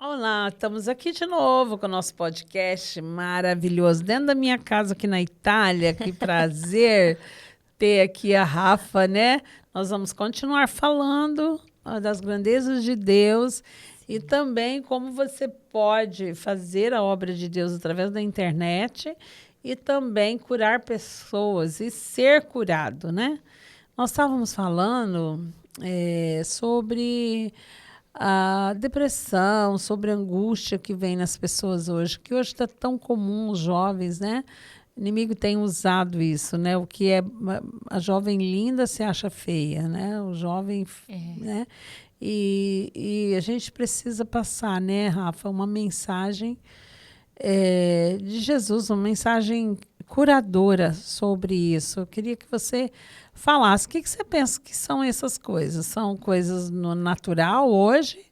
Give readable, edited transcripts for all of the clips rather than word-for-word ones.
Olá, estamos aqui de novo com o nosso podcast maravilhoso, dentro da minha casa aqui na Itália. Que prazer ter aqui a Rafa, né? Nós vamos continuar falando das grandezas de Deus e também como você pode fazer a obra de Deus através da internet e também curar pessoas e ser curado, né? Nós estávamos falando sobre a depressão, sobre a angústia que vem nas pessoas hoje, que hoje está tão comum os jovens, né? O inimigo tem usado isso, né? O que é a jovem linda se acha feia, né? O jovem, né? E a gente precisa passar, né, Rafa, uma mensagem de Jesus, uma mensagem curadora sobre isso. Eu queria que você falasse. O que você pensa que são essas coisas? São coisas no natural hoje,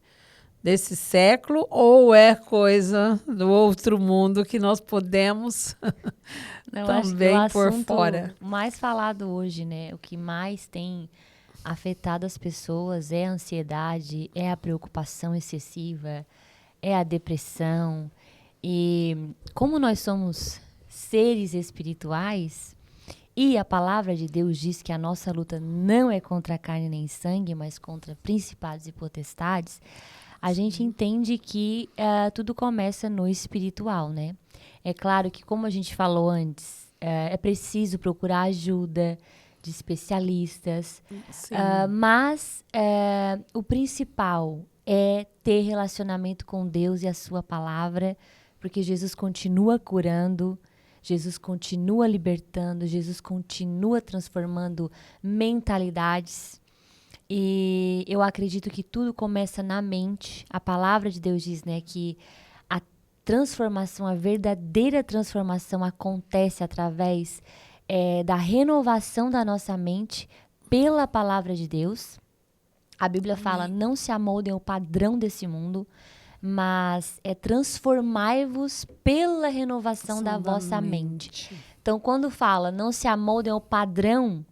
desse século, ou é coisa do outro mundo que nós podemos Não, acho que o também por assunto fora? mais falado hoje, né? O que mais tem afetado as pessoas é a ansiedade, é a preocupação excessiva, é a depressão. E como nós somos seres espirituais, e a palavra de Deus diz que a nossa luta não é contra a carne nem sangue, mas contra principados e potestades, a gente entende que tudo começa no espiritual, né? É claro que, como a gente falou antes, é preciso procurar ajuda de especialistas, mas o principal é ter relacionamento com Deus e a sua palavra, porque Jesus continua curando, Jesus continua libertando, Jesus continua transformando mentalidades. E eu acredito que tudo começa na mente. A palavra de Deus diz, né, que a transformação, a verdadeira transformação acontece através da renovação da nossa mente pela palavra de Deus. A Bíblia fala, não se amoldem ao padrão desse mundo, mas transformai-vos pela renovação da vossa mente. Então, quando fala, não se amoldem ao padrão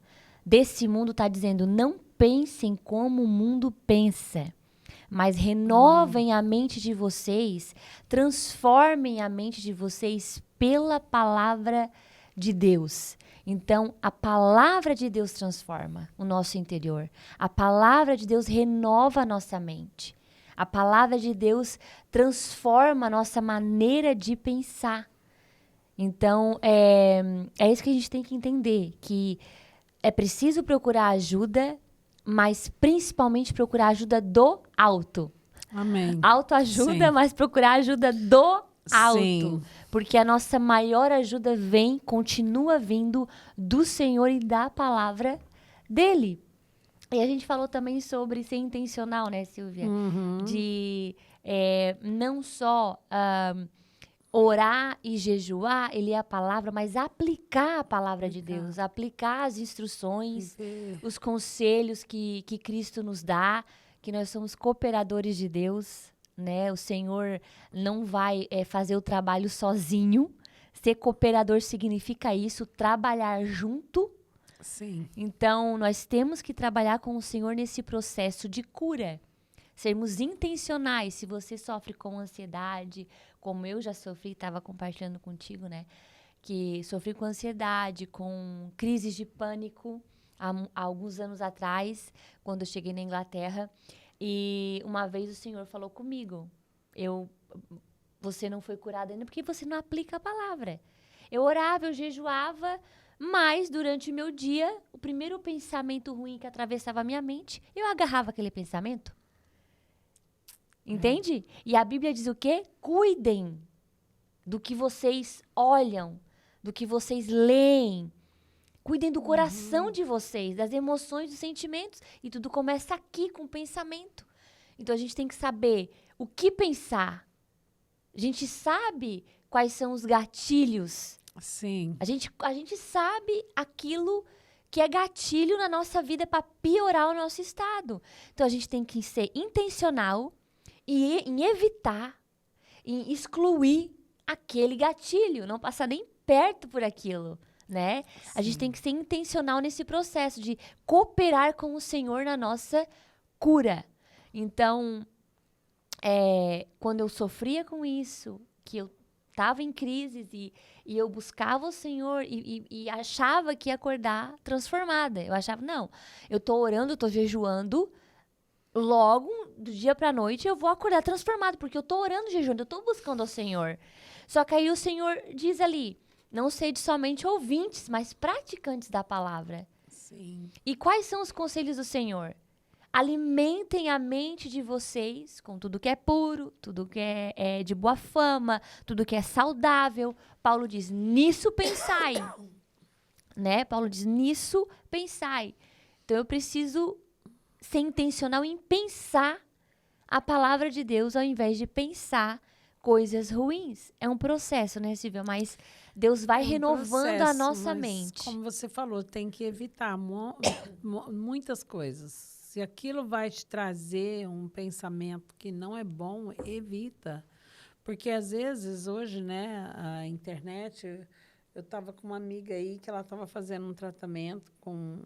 desse mundo, está dizendo, não pensem como o mundo pensa, mas renovem a mente de vocês, transformem a mente de vocês pela palavra de Deus. Então, a palavra de Deus transforma o nosso interior. A palavra de Deus renova a nossa mente. A palavra de Deus transforma a nossa maneira de pensar. Então, é isso que a gente tem que entender, que é preciso procurar ajuda, mas principalmente procurar ajuda do alto. Amém. Autoajuda, sim, mas procurar ajuda do alto. Sim. Porque a nossa maior ajuda continua vindo do Senhor e da palavra dele. E a gente falou também sobre ser intencional, né, Silvia? De não só orar e jejuar, ele é a palavra, mas aplicar a palavra de Deus, aplicar as instruções, os conselhos que Cristo nos dá, que nós somos cooperadores de Deus, né? O Senhor não vai fazer o trabalho sozinho. Ser cooperador significa isso, trabalhar junto. Sim. Então, nós temos que trabalhar com o Senhor nesse processo de cura. Sermos intencionais. Se você sofre com ansiedade, como eu já sofri, estava compartilhando contigo, né? Que sofri com ansiedade, com crises de pânico há alguns anos atrás, quando eu cheguei na Inglaterra. E uma vez o Senhor falou comigo, você não foi curada ainda porque você não aplica a palavra. Eu orava, eu jejuava, mas durante o meu dia, o primeiro pensamento ruim que atravessava a minha mente, eu agarrava aquele pensamento. Entende? E a Bíblia diz o quê? Cuidem do que vocês olham, do que vocês leem. Cuidem do coração de vocês, das emoções, dos sentimentos. E tudo começa aqui, com o pensamento. Então, a gente tem que saber o que pensar. A gente sabe quais são os gatilhos. Sim. A gente sabe aquilo que é gatilho na nossa vida para piorar o nosso estado. Então, a gente tem que ser intencional em evitar, em excluir aquele gatilho, não passar nem perto por aquilo, né? Sim. A gente tem que ser intencional nesse processo de cooperar com o Senhor na nossa cura. Então, quando eu sofria com isso, que eu estava em crises e eu buscava o Senhor e achava que ia acordar transformada. Eu achava, não, eu tô orando, eu tô jejuando, logo, do dia pra noite, eu vou acordar transformado, porque eu tô orando, jejuando, eu tô buscando ao Senhor. Só que aí o Senhor diz ali, não sede somente ouvintes, mas praticantes da palavra. Sim. E quais são os conselhos do Senhor? Alimentem a mente de vocês com tudo que é puro, tudo que é de boa fama, tudo que é saudável. Paulo diz, nisso pensai. Né? Paulo diz, nisso pensai. Então eu preciso ser intencional em pensar a palavra de Deus ao invés de pensar coisas ruins. É um processo, né, Silvia? Mas Deus vai renovando a nossa mente. Como você falou, tem que evitar muitas coisas. Se aquilo vai te trazer um pensamento que não é bom, evita. Porque, às vezes, hoje, né, a internet... Eu estava com uma amiga aí que ela estava fazendo um tratamento com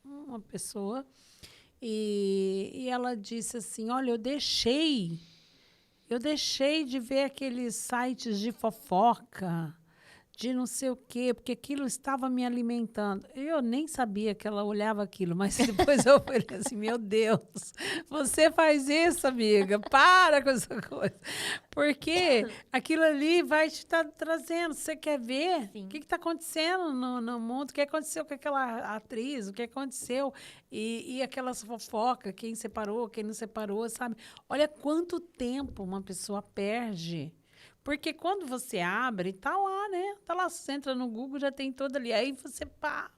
uma pessoa e ela disse assim, olha, eu deixei de ver aqueles sites de fofoca, de não sei o quê, porque aquilo estava me alimentando. Eu nem sabia que ela olhava aquilo, mas depois eu falei assim, meu Deus, você faz isso, amiga, para com essa coisa. Porque aquilo ali vai te estar trazendo, você quer ver o que está acontecendo no mundo, o que aconteceu com aquela atriz, o que aconteceu, e aquelas fofocas, quem separou, quem não separou, sabe? Olha quanto tempo uma pessoa perde. Porque quando você abre, tá lá, né? Tá lá, você entra no Google, já tem todo ali. Aí você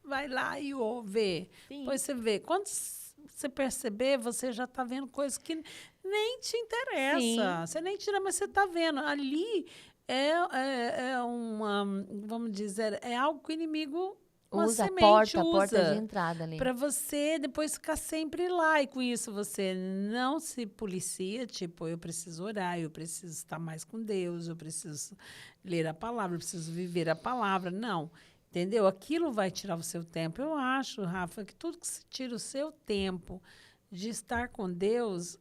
vai lá e vê. Depois você vê. Quando você perceber, você já está vendo coisas que nem te interessa. Sim. Você nem tira, mas você está vendo. Ali é uma, vamos dizer, é algo que o inimigo... Uma usa semente a porta de entrada ali. Para você depois ficar sempre lá. E com isso você não se policia, tipo, eu preciso orar, eu preciso estar mais com Deus, eu preciso ler a palavra, eu preciso viver a palavra. Não, entendeu? Aquilo vai tirar o seu tempo. Eu acho, Rafa, que tudo que se tira o seu tempo de estar com Deus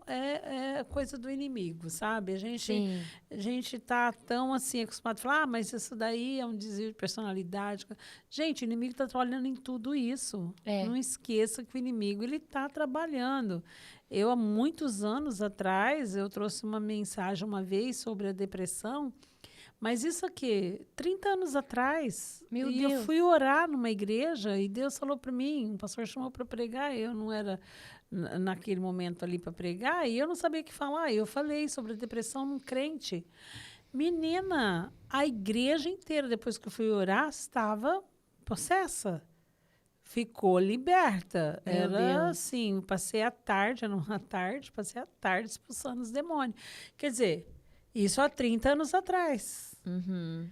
é coisa do inimigo, sabe? A gente tá tão assim acostumado a falar, mas isso daí é um desvio de personalidade. Gente, o inimigo está trabalhando em tudo isso. Não esqueça que o inimigo ele está trabalhando. Eu, há muitos anos atrás, eu trouxe uma mensagem uma vez sobre a depressão. Mas isso aqui, 30 anos atrás, Meu Deus. Eu fui orar numa igreja e Deus falou para mim, o pastor chamou para pregar, eu não era naquele momento ali para pregar e eu não sabia o que falar. Eu falei sobre a depressão num crente. Menina, a igreja inteira, depois que eu fui orar, estava possessa. Ficou liberta. Era assim, passei a tarde expulsando os demônios. Quer dizer, isso há 30 anos atrás. Uhum.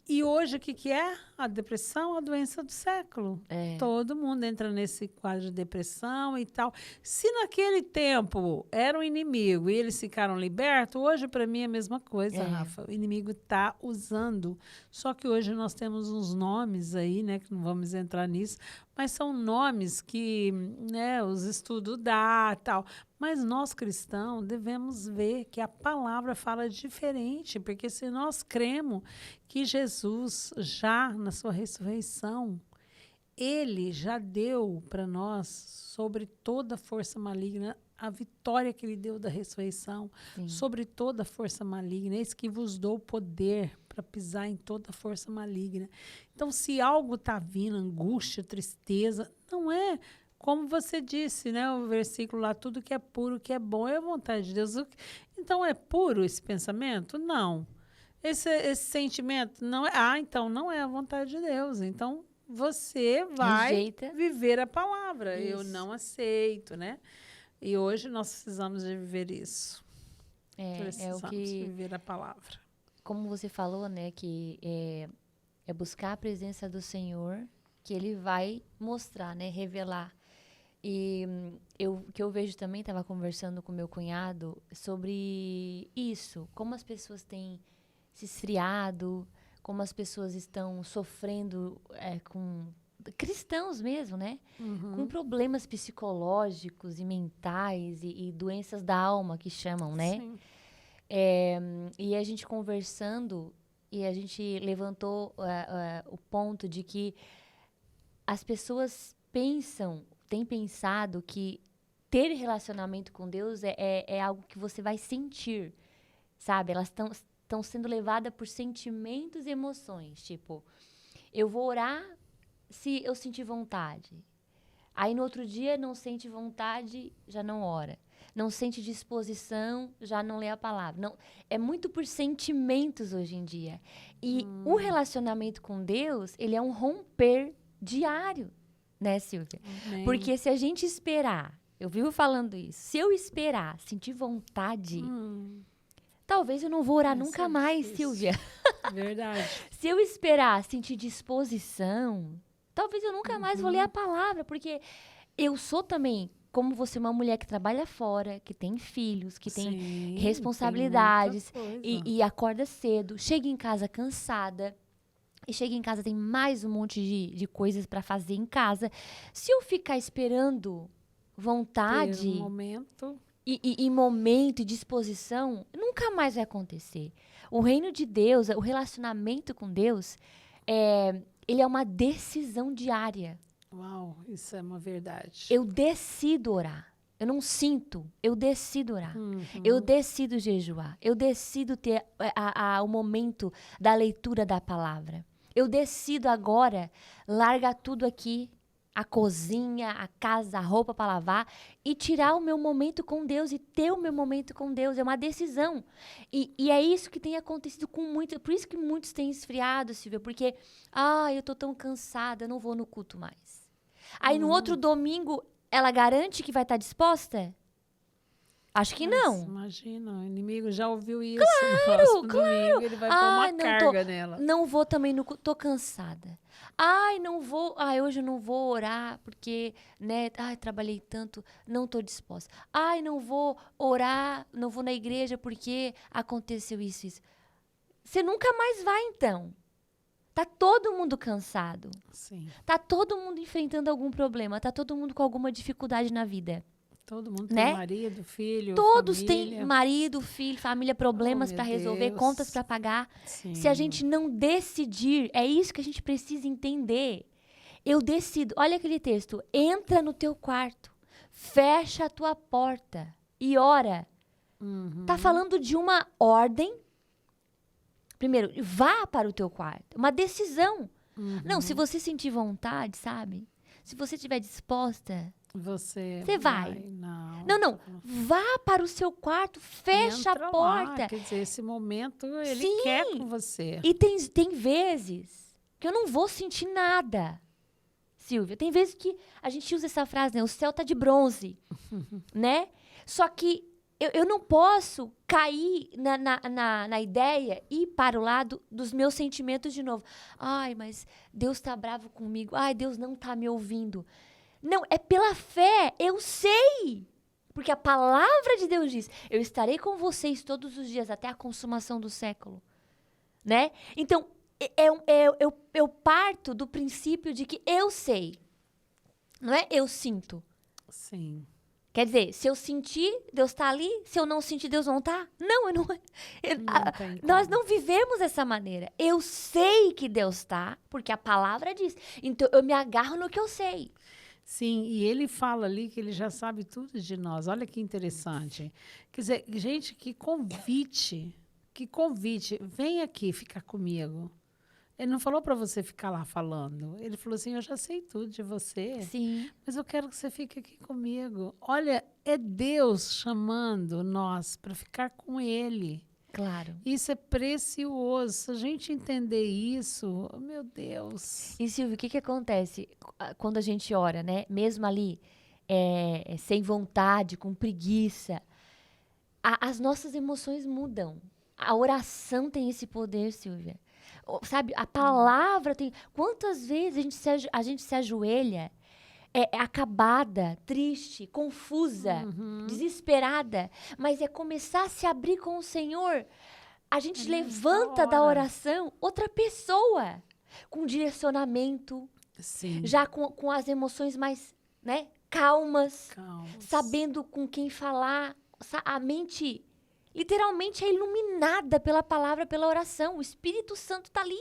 E hoje, o que é? A depressão, a doença do século. Todo mundo entra nesse quadro de depressão e tal. Se naquele tempo era um inimigo e eles ficaram libertos, hoje, para mim, é a mesma coisa, Rafa. O inimigo está usando. Só que hoje nós temos uns nomes aí, né, que não vamos entrar nisso, mas são nomes que, né, os estudos dá tal. Mas nós cristãos devemos ver que a palavra fala diferente, porque se nós cremos que Jesus, já na sua ressurreição, ele já deu para nós, sobre toda a força maligna, a vitória que ele deu da ressurreição, sobre toda a força maligna, eis que vos dou poder para pisar em toda a força maligna. Então, se algo está vindo, angústia, tristeza, não é... Como você disse, né, o versículo lá, tudo que é puro, que é bom, é a vontade de Deus. Então, é puro esse pensamento? Não. Esse sentimento? Não é. Então não é a vontade de Deus. Então, você vai viver a palavra. Isso. Eu não aceito, né? E hoje nós precisamos de viver isso. Precisamos viver a palavra. Como você falou, né, que é buscar a presença do Senhor, que Ele vai mostrar, né, revelar. E que eu vejo também, estava conversando com meu cunhado sobre isso, como as pessoas têm se esfriado, como as pessoas estão sofrendo com cristãos mesmo, né? Com problemas psicológicos e mentais e doenças da alma que chamam, né? Sim. E a gente conversando e a gente levantou o ponto de que as pessoas têm pensado que ter relacionamento com Deus é algo que você vai sentir, sabe? Elas estão sendo levadas por sentimentos e emoções. Tipo, eu vou orar se eu sentir vontade. Aí no outro dia não sente vontade, já não ora. Não sente disposição, já não lê a palavra. Não, é muito por sentimentos hoje em dia. E o relacionamento com Deus, ele é um romper diário, né, Silvia? Amém. Porque se a gente esperar, eu vivo falando isso, se eu esperar sentir vontade, talvez eu não vou orar nunca mais, difícil. Silvia. Verdade. Se eu esperar sentir disposição, talvez eu nunca mais vou ler a palavra, porque eu sou também, como você, uma mulher que trabalha fora, que tem filhos, que tem Sim, responsabilidades tem muita coisa. e acorda cedo, chega em casa cansada. E chega em casa, tem mais um monte de coisas para fazer em casa. Se eu ficar esperando vontade Ter um momento. e momento e disposição, nunca mais vai acontecer. O reino de Deus, o relacionamento com Deus, ele é uma decisão diária. Uau, isso é uma verdade. Eu decido orar. Eu não sinto, eu decido orar. Eu decido jejuar. Eu decido ter o momento da leitura da palavra. Eu decido agora largar tudo aqui, a cozinha, a casa, a roupa para lavar e tirar o meu momento com Deus e ter o meu momento com Deus. É uma decisão. E é isso que tem acontecido com muitos. Por isso que muitos têm esfriado, Silvia, porque, eu tô tão cansada, eu não vou no culto mais. Aí no outro domingo, ela garante que vai estar disposta? Acho que não. Imagina, o inimigo já ouviu isso no próximo domingo, ele vai pôr uma carga nela. Não vou também no culto, tô cansada. Não vou, hoje eu não vou orar porque, né, trabalhei tanto, não tô disposta. Não vou orar, não vou na igreja porque aconteceu isso. Você nunca mais vai então. Tá todo mundo cansado. Sim. Tá todo mundo enfrentando algum problema, tá todo mundo com alguma dificuldade na vida. Todo mundo né? tem marido, filho, Todos família. têm marido, filho, família, problemas Oh, para meu resolver, Deus. contas para pagar. Sim. Se a gente não decidir, é isso que a gente precisa entender. Eu decido. Olha aquele texto. Entra no teu quarto, fecha a tua porta e ora. Tá falando de uma ordem. Primeiro, vá para o teu quarto. Uma decisão. Não, se você sentir vontade, sabe? Se você estiver disposta, Você vai. Não. Não. Vá para o seu quarto, fecha Entra a porta. Lá, quer dizer, esse momento ele Sim. quer com você. E tem vezes que eu não vou sentir nada, Silvia. Tem vezes que a gente usa essa frase, né? O céu tá de bronze, né? Só que eu não posso cair na ideia e ir para o lado dos meus sentimentos de novo. Mas Deus tá bravo comigo. Deus não tá me ouvindo. Não, é pela fé. Eu sei. Porque a palavra de Deus diz, eu estarei com vocês todos os dias até a consumação do século. Né? Então, eu parto do princípio de que eu sei. Não é eu sinto. Sim. Quer dizer, se eu sentir, Deus está ali. Se eu não sentir, Deus não está? Não, nós não vivemos dessa maneira. Eu sei que Deus está, porque a palavra diz. Então, eu me agarro no que eu sei. Sim, e ele fala ali que ele já sabe tudo de nós. Olha que interessante. Quer dizer, gente, que convite. Vem aqui ficar comigo. Ele não falou para você ficar lá falando. Ele falou assim, eu já sei tudo de você. Sim. Mas eu quero que você fique aqui comigo. Olha, é Deus chamando nós para ficar com Ele. Claro. Isso é precioso. Se a gente entender isso, oh, meu Deus. E, Silvio, o que acontece quando a gente ora, né? Mesmo ali, sem vontade, com preguiça, as nossas emoções mudam. A oração tem esse poder, Silvia. Sabe, a palavra tem... Quantas vezes a gente se ajoelha acabada, triste, confusa, desesperada, mas é começar a se abrir com o Senhor. A gente levanta da oração outra pessoa, com direcionamento, Sim. Já com as emoções mais, né, calmas, Calmas. sabendo com quem falar. A mente, literalmente, é iluminada pela palavra, pela oração. O Espírito Santo está ali.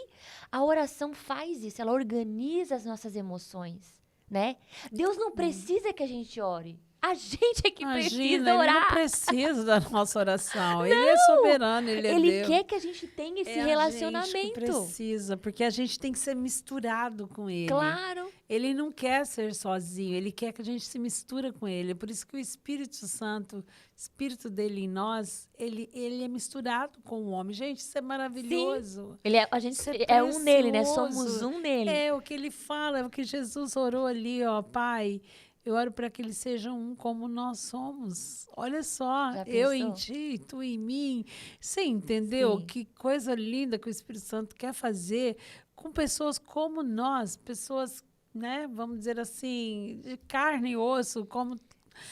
A oração faz isso, ela organiza as nossas emoções, né? Deus não precisa que a gente ore. A gente é que precisa Ele não orar. precisa da nossa oração. Ele é soberano, ele é Ele Deus. quer que a gente tenha esse É relacionamento. a gente que precisa, porque a gente tem que ser misturado com ele. Claro. Ele não quer ser sozinho, ele quer que a gente se mistura com ele. Por isso que o Espírito Santo, o Espírito dele em nós, ele é misturado com o homem. Gente, isso é maravilhoso. Sim. A gente Isso é um nele, né? precioso. Somos um nele. É o que ele fala, é o que Jesus orou ali, ó, Pai. Eu oro para que eles sejam um como nós somos. Olha só, Já eu em pensou? ti, tu em mim. Você entendeu? Sim. Que coisa linda que o Espírito Santo quer fazer com pessoas como nós, pessoas, né, vamos dizer assim, de carne e osso, como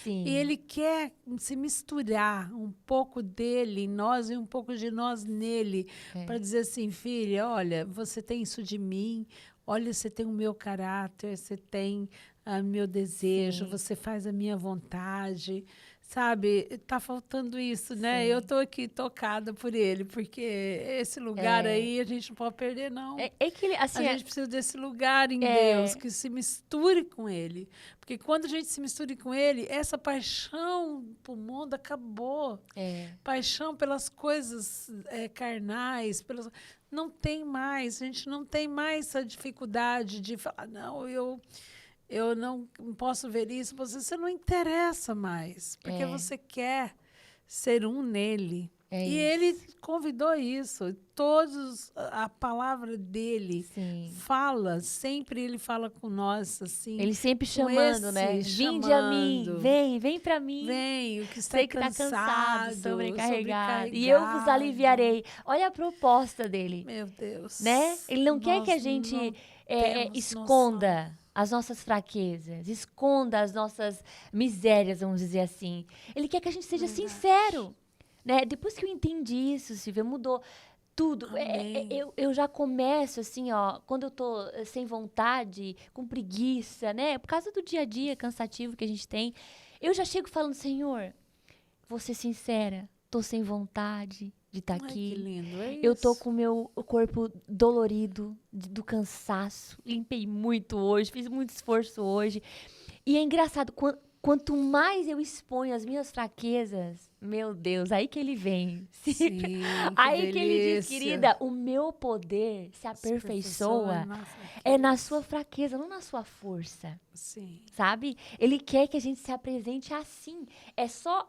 Sim. e ele quer se misturar um pouco dele em nós e um pouco de nós nele, para dizer assim, filha, olha, você tem isso de mim, olha, você tem o meu caráter, você tem o meu desejo, Sim. você faz a minha vontade, sabe? Tá faltando isso, né? Sim. Eu tô aqui tocada por ele, porque esse lugar aí a gente não pode perder, não. É que ele, assim, A gente precisa desse lugar em Deus, que se misture com ele. Porque quando a gente se misture com ele, essa paixão pro mundo acabou. Paixão pelas coisas carnais, não tem mais. A gente não tem mais essa dificuldade de falar, não, eu não posso ver isso. Você não interessa mais, porque você quer ser um nele. E ele convidou isso. A palavra dele fala, sempre ele fala com nós, assim. Ele sempre chamando, né? Vinde a mim, vem pra mim. Vem, o que está Sei que cansado, sobrecarregado. E eu vos aliviarei. Olha a proposta dele. Meu Deus. Né? Ele não quer que a gente esconda as nossas fraquezas, esconda as nossas misérias, vamos dizer assim. Ele quer que a gente seja sincero. Né? Depois que eu entendi isso, Silvia, mudou tudo. Eu já começo assim, ó, quando eu tô sem vontade, com preguiça, né? Por causa do dia a dia cansativo que a gente tem, eu já chego falando, Senhor, vou ser sincera, tô sem vontade de estar aqui. Que lindo, é isso. Eu tô com o meu corpo dolorido, do cansaço. Limpei muito hoje, fiz muito esforço hoje. E é engraçado, quanto mais eu exponho as minhas fraquezas, meu Deus, aí que ele vem. Sim, aí que ele diz, querida, o meu poder se aperfeiçoa na sua fraqueza, não na sua força. Sim. Sabe? Ele quer que a gente se apresente assim. É só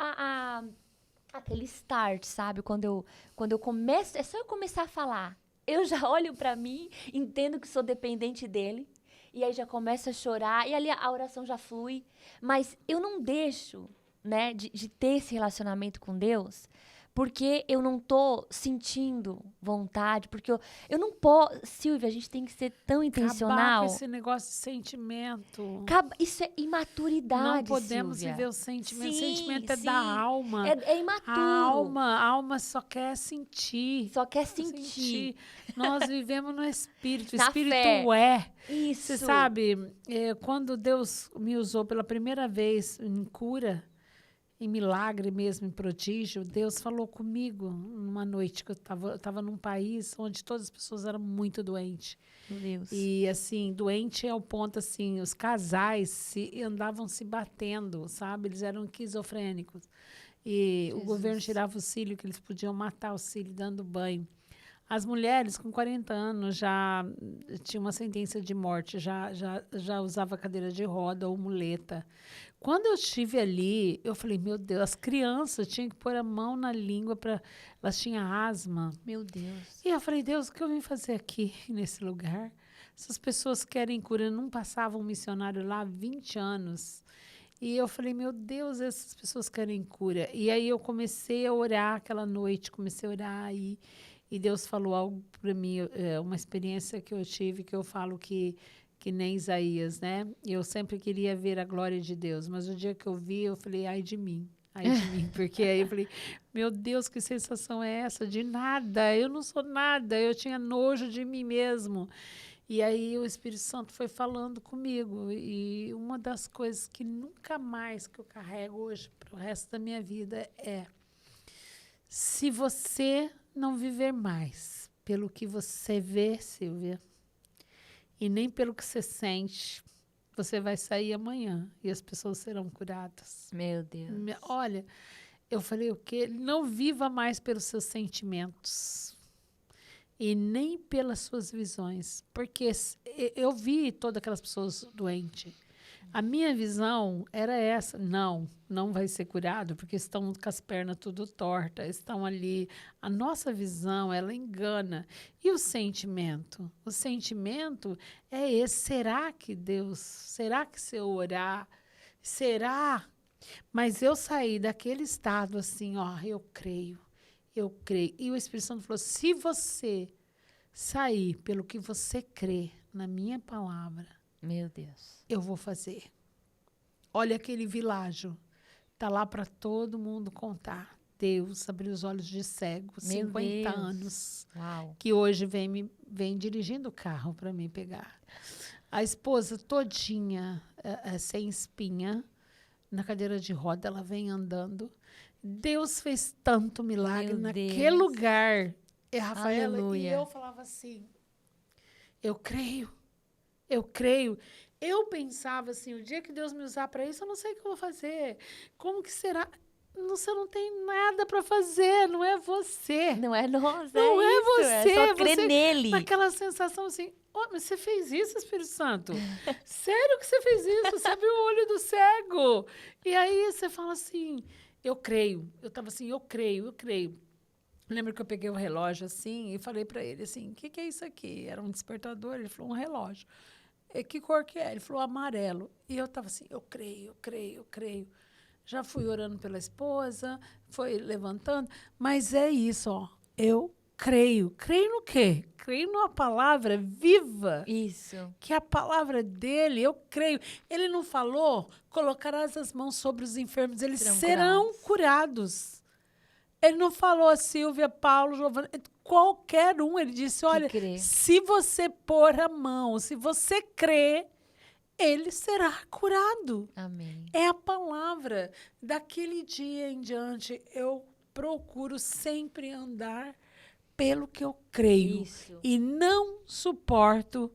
aquele start, sabe? Quando eu começo, é só eu começar a falar. Eu já olho pra mim, entendo que sou dependente dele. E aí já começo a chorar, e ali a oração já flui. Mas eu não deixo, né, de ter esse relacionamento com Deus, porque eu não tô sentindo vontade, porque eu não posso... Silvia, a gente tem que ser tão intencional. Acabar com esse negócio de sentimento. Isso é imaturidade, Não podemos Silvia. viver o sentimento. Sim, o sentimento é da alma. É imaturo. A alma só quer sentir. Só quer sentir. Nós vivemos no Espírito. O Na Espírito fé. Isso. Você sabe, quando Deus me usou pela primeira vez em cura, em milagre mesmo, em prodígio, Deus falou comigo numa noite que eu estava num país onde todas as pessoas eram muito doentes. Meu Deus. E, assim, doente ao ponto, assim, os casais andavam se batendo, sabe? Eles eram esquizofrênicos. E o governo tirava o cílio, que eles podiam matar o cílio dando banho. As mulheres com 40 anos já tinham uma sentença de morte, já usava cadeira de roda ou muleta. Quando eu estive ali, eu falei, meu Deus, as crianças tinham que pôr a mão na língua, elas tinham asma. Meu Deus. E eu falei, Deus, o que eu vim fazer aqui, nesse lugar? Essas pessoas querem cura, não passavam um missionário lá há 20 anos. E eu falei, meu Deus, essas pessoas querem cura. E aí eu comecei a orar aquela noite, comecei a orar e Deus falou algo para mim, uma experiência que eu tive, que eu falo que nem Isaías, né? Eu sempre queria ver a glória de Deus, mas o dia que eu vi, eu falei, ai de mim, porque aí eu falei, meu Deus, que sensação é essa? De nada, eu não sou nada, eu tinha nojo de mim mesmo. E aí o Espírito Santo foi falando comigo. E uma das coisas que nunca mais que eu carrego hoje para o resto da minha vida é: se você não viver mais pelo que você vê, Silvia, e nem pelo que você sente, você vai sair amanhã e as pessoas serão curadas. Meu Deus. Olha, eu falei o quê? Não viva mais pelos seus sentimentos e nem pelas suas visões. Porque eu vi todas aquelas pessoas doentes. A minha visão era essa: não vai ser curado, porque estão com as pernas tudo tortas, estão ali. A nossa visão, ela engana. E o sentimento? O sentimento é esse: será que Deus, será que se eu orar, será? Mas eu saí daquele estado assim, ó, eu creio. E o Espírito Santo falou: se você sair pelo que você crê na minha palavra, Meu Deus. eu vou fazer. Olha aquele világio. Está lá para todo mundo contar. Deus abriu os olhos de cego, Meu 50 Deus. anos, Uau. que hoje vem dirigindo o carro para me pegar. A esposa todinha, sem espinha, na cadeira de roda, ela vem andando. Deus fez tanto milagre Meu naquele Deus. lugar. E a Rafaela, Aleluia. e eu falava assim: eu creio. Eu creio. Eu pensava assim: o dia que Deus me usar para isso, eu não sei o que eu vou fazer. Como que será? Você não tem nada para fazer, não é você. Não é nós, Não é isso. você. É só crer Você, nele. naquela sensação assim: oh, mas você fez isso, Espírito Santo? Sério que você fez isso? Você abriu o olho do cego. E aí você fala assim: eu creio. Eu estava assim: eu creio. Lembro que eu peguei o relógio assim e falei para ele assim: o que é isso aqui? Era um despertador. Ele falou: um relógio. Que cor que é? Ele falou: amarelo. E eu estava assim: eu creio. Já fui orando pela esposa, foi levantando, mas é isso, ó. Eu creio. Creio no quê? Creio numa palavra viva. Isso. Que a palavra dele, eu creio. Ele não falou: colocarás as mãos sobre os enfermos, eles serão curados. Ele não falou: Silvia, Paulo, Giovana, qualquer um. Ele disse: olha, se você pôr a mão, se você crer, ele será curado. Amém. É a palavra. Daquele dia em diante, eu procuro sempre andar pelo que eu creio. Isso. E não suporto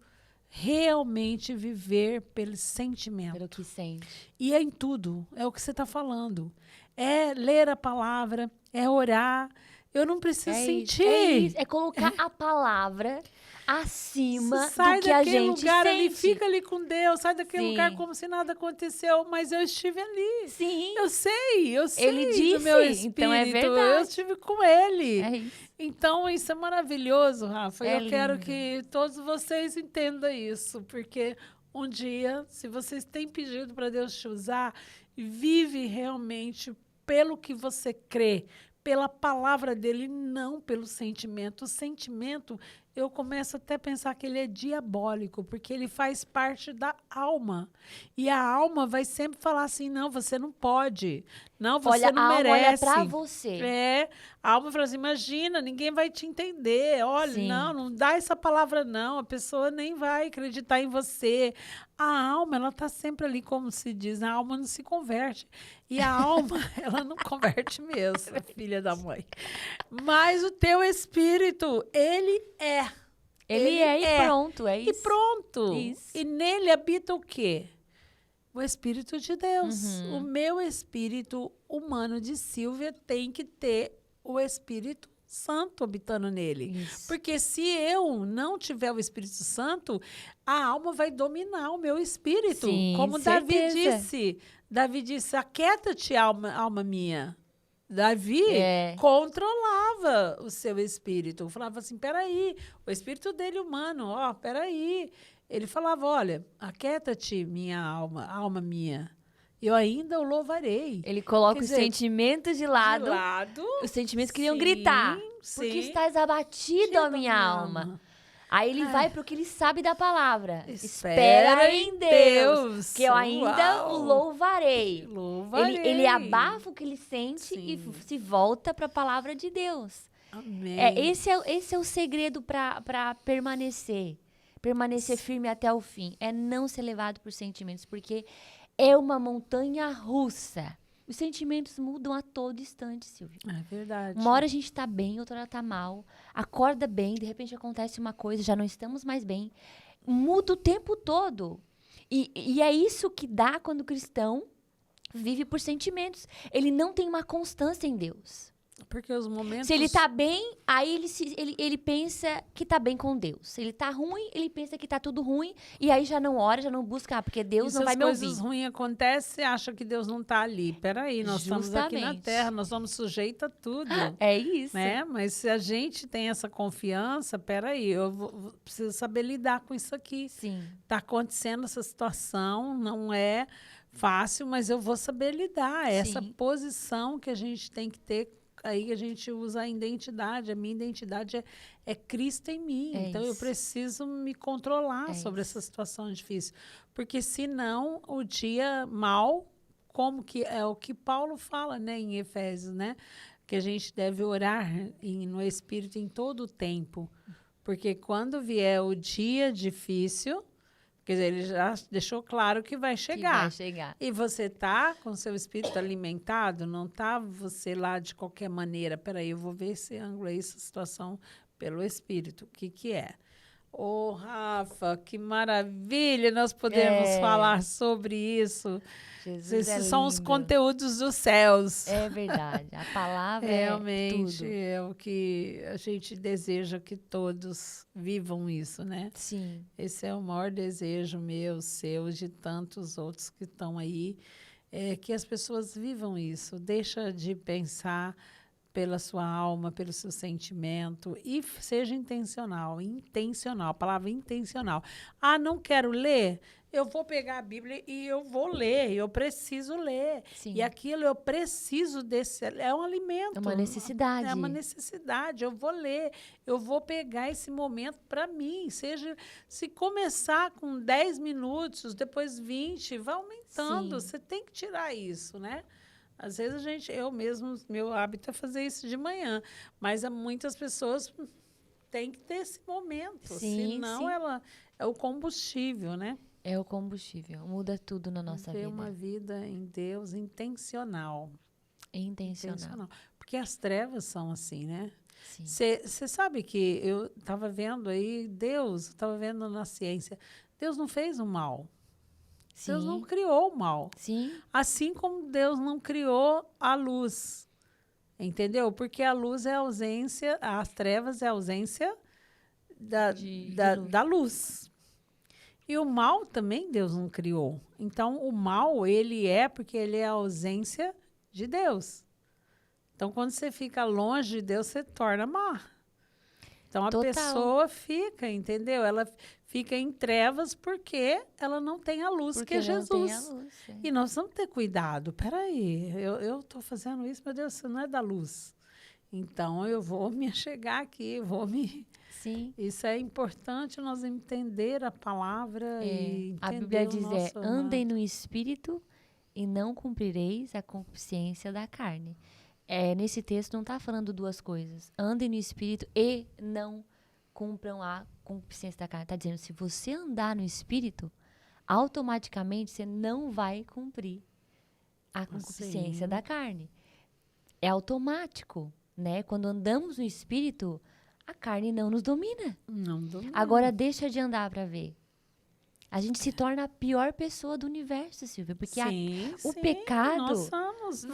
realmente viver pelo sentimento. Pelo que sente. E é em tudo, é o que você está falando. É ler a palavra, é orar. Eu não preciso sentir. Isso. É colocar a palavra acima sai do que a gente daquele lugar sente. ali, fica ali com Deus, sai daquele Sim. lugar como se nada aconteceu, mas eu estive ali. Sim. Eu sei Ele disse, do meu espírito, então é verdade. eu estive com ele. É isso. Então, isso é maravilhoso, Rafa. É Eu quero lindo. que todos vocês entendam isso, porque um dia, se vocês têm pedido para Deus te usar, vive realmente pelo que você crê, pela palavra dele, não pelo sentimento. O sentimento, eu começo até a pensar que ele é diabólico, porque ele faz parte da alma. E a alma vai sempre falar assim: não, você não pode. Não, você não merece. Olha pra você. A alma fala assim: imagina, ninguém vai te entender. Olha, Sim. não dá essa palavra não, a pessoa nem vai acreditar em você. A alma, ela está sempre ali, como se diz, a alma não se converte. E a alma, ela não converte mesmo, filha da mãe. Mas o teu espírito, ele é. Ele é e pronto, é isso. E pronto. Isso. E nele habita o quê? O Espírito de Deus. O meu espírito humano de Silvia tem que ter o Espírito Santo habitando nele. Isso. Porque se eu não tiver o Espírito Santo, a alma vai dominar o meu espírito. Sim, como certeza. Davi disse: aquieta-te, alma minha. Davi controlava o seu espírito. Falava assim: peraí, o espírito dele humano, ó, peraí. Ele falava: olha, aquieta-te, minha alma minha. Eu ainda o louvarei. Ele coloca os sentimentos de lado. Os sentimentos queriam gritar. Porque estás abatido, a minha alma. Aí ele vai para o que ele sabe da palavra. Espera em Deus, que eu ainda o louvarei. Ele abafa o que ele sente e se volta para a palavra de Deus. Amém. Esse é o segredo para permanecer. permanecer firme até o fim, é não ser levado por sentimentos, porque é uma montanha russa. Os sentimentos mudam a todo instante, Silvia. É verdade. Uma hora a gente tá bem, outra hora tá mal. Acorda bem, de repente acontece uma coisa, já não estamos mais bem. Muda o tempo todo. E é isso que dá quando o cristão vive por sentimentos. Ele não tem uma constância em Deus. Porque os momentos... Se ele tá bem, aí ele pensa que tá bem com Deus. Se ele tá ruim, ele pensa que tá tudo ruim. E aí já não ora, já não busca, porque Deus não vai me ouvir. Se as coisas ruins acontecem, você acha que Deus não tá ali. Peraí, nós estamos aqui na Terra, nós somos sujeitos a tudo. É isso. Né? Mas se a gente tem essa confiança, peraí, eu preciso saber lidar com isso aqui. Sim. Tá acontecendo essa situação, não é fácil, mas eu vou saber lidar. Sim. Essa posição que a gente tem que ter. Aí a gente usa a identidade. A minha identidade é Cristo em mim. Então, eu preciso me controlar sobre essa situação difícil. Porque, senão, o dia mal, como que é o que Paulo fala, né, em Efésios, né? Que a gente deve orar no Espírito em todo o tempo. Porque quando vier o dia difícil... Quer dizer, ele já deixou claro que vai chegar. Que vai chegar. E você está com seu espírito alimentado? Não está você lá de qualquer maneira? Peraí, eu vou ver esse ângulo aí, essa situação pelo espírito. O que é? Ô, Rafa, que maravilha nós podemos falar sobre isso. Jesus, esses são os conteúdos dos céus. É verdade. A palavra realmente é tudo. É o que a gente deseja que todos vivam isso, né? Sim. Esse é o maior desejo meu, seu, de tantos outros que estão aí, que as pessoas vivam isso. Deixa de pensar pela sua alma, pelo seu sentimento, e seja intencional, a palavra intencional. Ah, não quero ler? Eu vou pegar a Bíblia e eu vou ler, eu preciso ler. Sim. E aquilo eu preciso desse, é um alimento. É uma necessidade. É uma necessidade, eu vou ler, eu vou pegar esse momento para mim, seja, se começar com 10 minutos, depois 20, vai aumentando, Sim. você tem que tirar isso, né? Às vezes eu mesmo, meu hábito é fazer isso de manhã, mas muitas pessoas têm que ter esse momento, senão ela é o combustível, né? É o combustível, muda tudo na nossa vida. Ter uma vida em Deus intencional. Intencional. Porque as trevas são assim, né? Você sabe que eu estava vendo aí, Deus, estava vendo na ciência, Deus não fez o mal. Sim. Deus não criou o mal. Sim. Assim como Deus não criou a luz. Entendeu? Porque a luz é a ausência, as trevas é a ausência da luz. E o mal também Deus não criou. Então, o mal, ele é porque ele é a ausência de Deus. Então, quando você fica longe de Deus, você torna má. Então, a pessoa fica, entendeu? Ela fica em trevas porque ela não tem a luz, que é Jesus. Não tem a luz, E nós vamos ter cuidado. Peraí, eu estou fazendo isso, meu Deus, isso não é da luz. Então, eu vou me achegar aqui, Sim. Isso é importante nós entender a palavra e entender a Bíblia diz, andem no Espírito e não cumprireis a concupiscência da carne. Nesse texto não está falando duas coisas. Andem no Espírito e não cumpram a concupiscência da carne. Está dizendo, se você andar no Espírito, automaticamente você não vai cumprir a concupiscência da carne. É automático, né? Quando andamos no Espírito, a carne não nos domina. Não domina. Agora, deixa de andar para ver. A gente se torna a pior pessoa do universo, Silvia, porque o pecado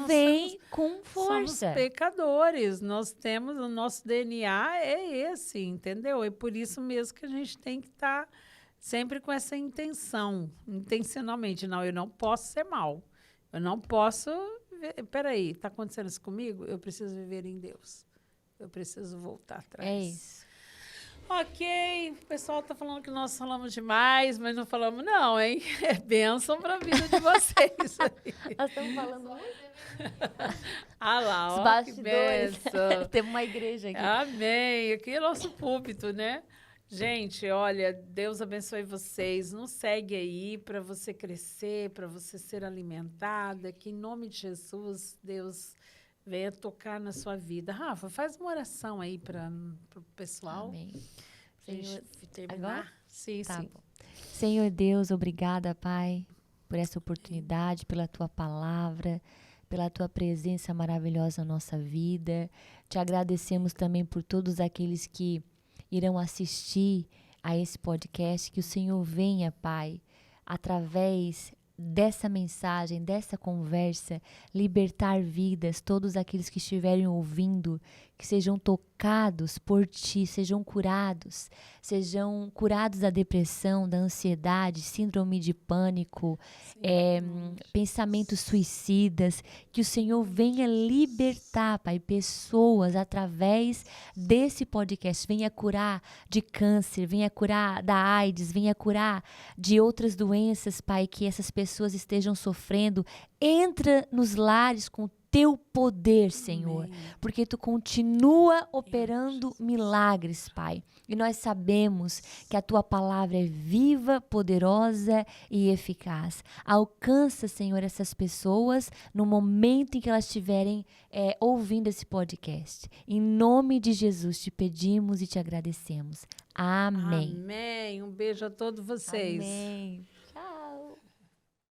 vem com força. Somos pecadores, nós temos, o nosso DNA é esse, entendeu? É por isso mesmo que a gente tem que estar sempre com essa intenção, intencionalmente. Não, eu não posso ser mal, eu não posso... Peraí, está acontecendo isso comigo? Eu preciso viver em Deus, eu preciso voltar atrás. É isso. Ok, o pessoal está falando que nós falamos demais, mas não falamos não, hein? É bênção para a vida de vocês. Nós estamos falando muito. Ah lá, Os ó, bastidores. Que bênção. Temos uma igreja aqui. Amém. Aqui é nosso púlpito, né? Gente, olha, Deus abençoe vocês. Nos segue aí para você crescer, para você ser alimentada. Que em nome de Jesus, Deus venha tocar na sua vida. Rafa, faz uma oração aí para o pessoal. Amém. Senhor, terminar? agora? Sim, Tá sim. bom. Senhor Deus, obrigada, Pai, por essa oportunidade, pela Tua palavra, pela Tua presença maravilhosa na nossa vida. Te agradecemos também por todos aqueles que irão assistir a esse podcast. Que o Senhor venha, Pai, através dessa mensagem, dessa conversa, libertar vidas, todos aqueles que estiverem ouvindo, que sejam tocados por Ti, sejam curados da depressão, da ansiedade, síndrome de pânico, pensamentos suicidas, que o Senhor venha libertar, Pai, pessoas através desse podcast, venha curar de câncer, venha curar da AIDS, venha curar de outras doenças, Pai, que essas pessoas estejam sofrendo. Entra nos lares com Teu poder, Senhor, Amém. porque Tu continua operando milagres, Pai. E nós sabemos que a Tua palavra é viva, poderosa e eficaz. Alcança, Senhor, essas pessoas no momento em que elas estiverem ouvindo esse podcast. Em nome de Jesus te pedimos e te agradecemos. Amém. Amém. Um beijo a todos vocês. Amém.